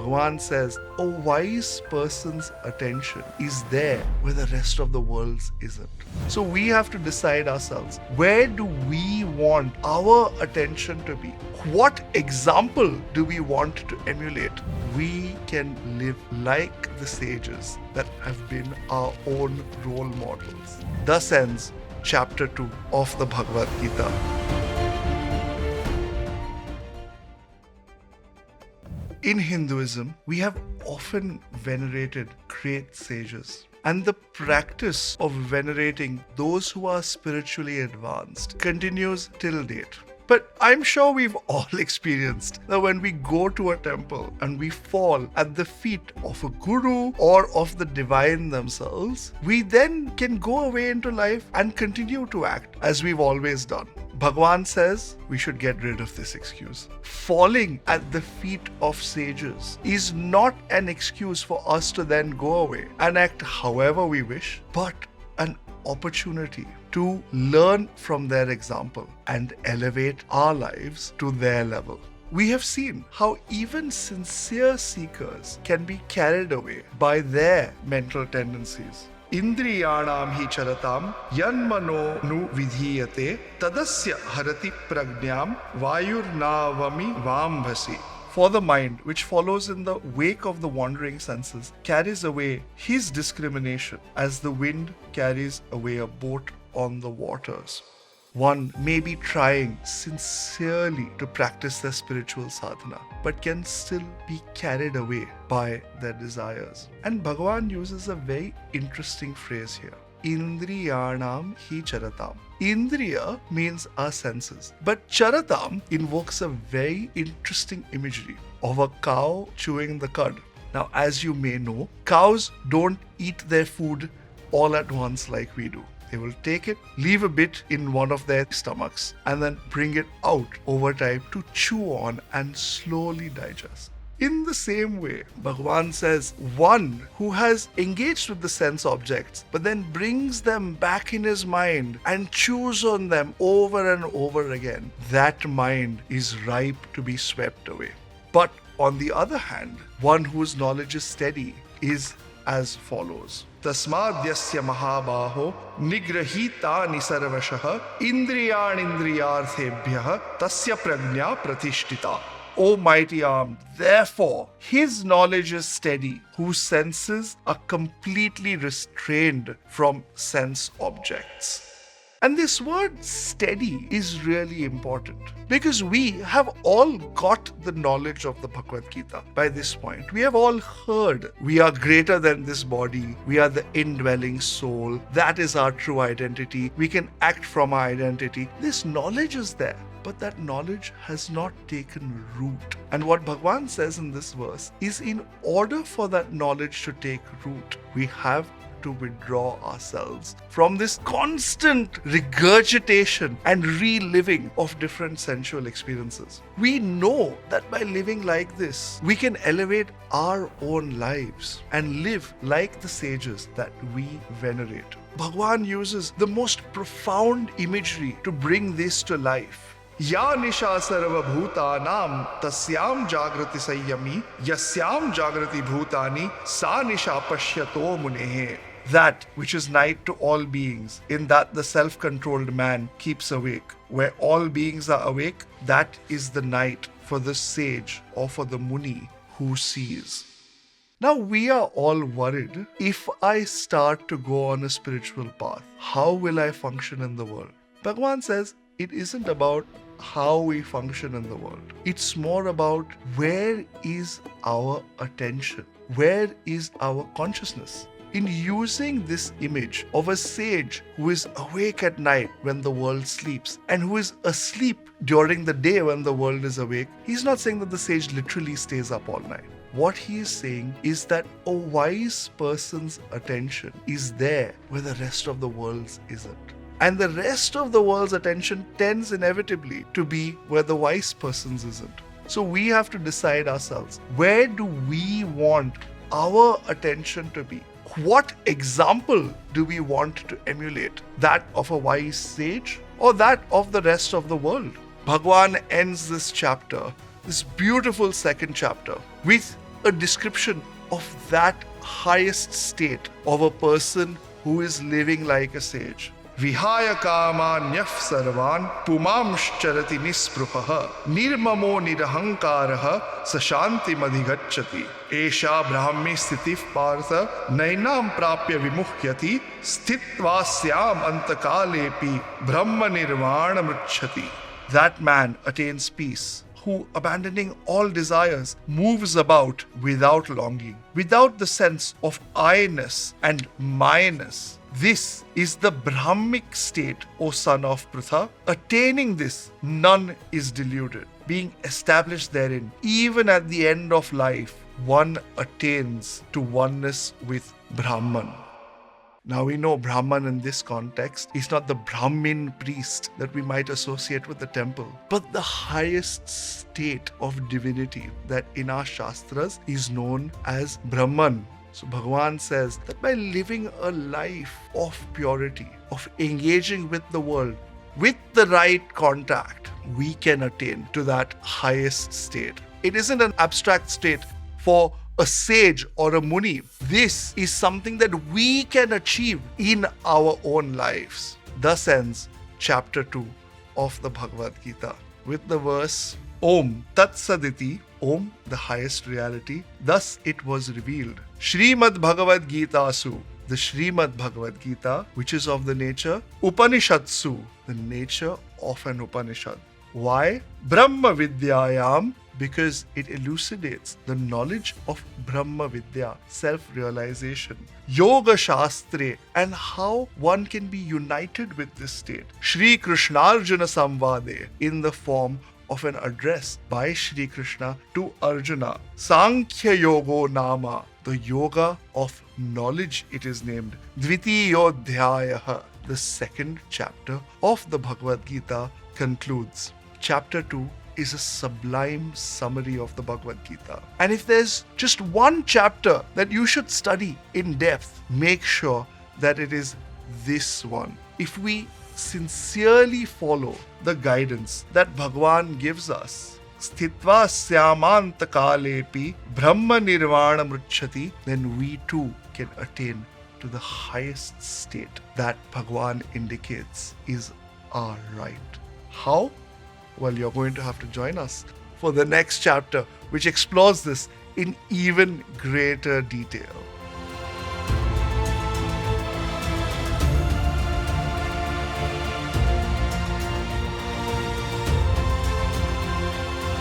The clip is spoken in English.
Bhagawan says, a wise person's attention is there where the rest of the world's isn't. So we have to decide ourselves, where do we want our attention to be? What example do we want to emulate? We can live like the sages that have been our own role models. Thus ends chapter 2 of the Bhagavad Gita. In Hinduism, we have often venerated great sages. And the practice of venerating those who are spiritually advanced continues till date. But I'm sure we've all experienced that when we go to a temple and we fall at the feet of a guru or of the divine themselves, we then can go away into life and continue to act as we've always done. Bhagawan says we should get rid of this excuse. Falling at the feet of sages is not an excuse for us to then go away and act however we wish, but an opportunity to learn from their example and elevate our lives to their level. We have seen how even sincere seekers can be carried away by their mental tendencies. Indriyanam hi charatam yanmano nu vidhiyate tadasya harati prajnam vayurnavami vambhasi. For the mind, which follows in the wake of the wandering senses, carries away his discrimination as the wind carries away a boat on the waters. One may be trying sincerely to practice their spiritual sadhana, but can still be carried away by their desires. And Bhagavan uses a very interesting phrase here. Indriyanam hi charatam. Indriya means our senses, but charatam invokes a very interesting imagery of a cow chewing the cud. Now, as you may know, cows don't eat their food all at once like we do. They will take it, leave a bit in one of their stomachs, and then bring it out over time to chew on and slowly digest. In the same way, Bhagavan says, one who has engaged with the sense objects, but then brings them back in his mind and chews on them over and over again, that mind is ripe to be swept away. But on the other hand, one whose knowledge is steady is as follows. Tasmadyasya mahabaho nigrahitani sarvashah indriyanindriyarthebhyah tasya prajna pratishtita. O mighty arm, therefore, his knowledge is steady, whose senses are completely restrained from sense objects. And this word steady is really important because we have all got the knowledge of the Bhagavad Gita by this point. We have all heard we are greater than this body. We are the indwelling soul. That is our true identity. We can act from our identity. This knowledge is there. But that knowledge has not taken root. And what Bhagavan says in this verse is, in order for that knowledge to take root, we have to withdraw ourselves from this constant regurgitation and reliving of different sensual experiences. We know that by living like this, we can elevate our own lives and live like the sages that we venerate. Bhagavan uses the most profound imagery to bring this to life. Ya nisha sarva bhutanam tasyam jagrati sayyami yasyam jagrati bhutani sa nisha pashyato munehe. That which is night to all beings, in that the self-controlled man keeps awake. Where all beings are awake, that is the night for the sage or for the muni who sees. Now we are all worried, if I start to go on a spiritual path, how will I function in the world? Bhagavan says it isn't about how we function in the world. It's more about where is our attention? Where is our consciousness? In using this image of a sage who is awake at night when the world sleeps and who is asleep during the day when the world is awake, he's not saying that the sage literally stays up all night. What he is saying is that a wise person's attention is there where the rest of the world's isn't. And the rest of the world's attention tends inevitably to be where the wise person's isn't. So we have to decide ourselves, where do we want our attention to be? What example do we want to emulate? That of a wise sage or that of the rest of the world? Bhagavan ends this chapter, this beautiful second chapter, with a description of that highest state of a person who is living like a sage. Vihaya kamanyaf sarvan pumamscharati nispruhaha nirmamo nirahankaraha sashanti madhigacchati esha brahmi stitif partha nainam prapya vimuhyati sthitva syam antakalepi brahma nirvana mricchati. That man attains peace, who, abandoning all desires, moves about without longing, without the sense of I-ness and my-ness. This is the Brahmic state, O son of Pritha. Attaining this, none is deluded. Being established therein, even at the end of life, one attains to oneness with Brahman. Now we know Brahman in this context is not the Brahmin priest that we might associate with the temple, but the highest state of divinity that in our Shastras is known as Brahman. So Bhagavan says that by living a life of purity, of engaging with the world, with the right contact, we can attain to that highest state. It isn't an abstract state for a sage or a muni. This is something that we can achieve in our own lives. Thus ends chapter 2 of the Bhagavad Gita with the verse Om Tat Saditi, Om, the highest reality, thus it was revealed. Srimad Bhagavad Gita Su, the Srimad Bhagavad Gita, which is of the nature Upanishadsu, the nature of an Upanishad. Why? Brahma Vidyayam, because it elucidates the knowledge of Brahma Vidya, self-realization. Yoga Shastre, and how one can be united with this state. Shri Krishna Arjuna Samvade, in the form of an address by Shri Krishna to Arjuna. Sankhya Yogo Nama, the yoga of knowledge it is named. Dvitiyodhyayaha, the second chapter of the Bhagavad Gita concludes. Chapter 2 is a sublime summary of the Bhagavad Gita. And if there's just one chapter that you should study in depth, make sure that it is this one. If we sincerely follow the guidance that Bhagavan gives us, Sthitva Syamanta Kalepi Brahma Nirvana Mricchati, then we too can attain to the highest state that Bhagavan indicates is our right. How? Well, you're going to have to join us for the next chapter, which explores this in even greater detail.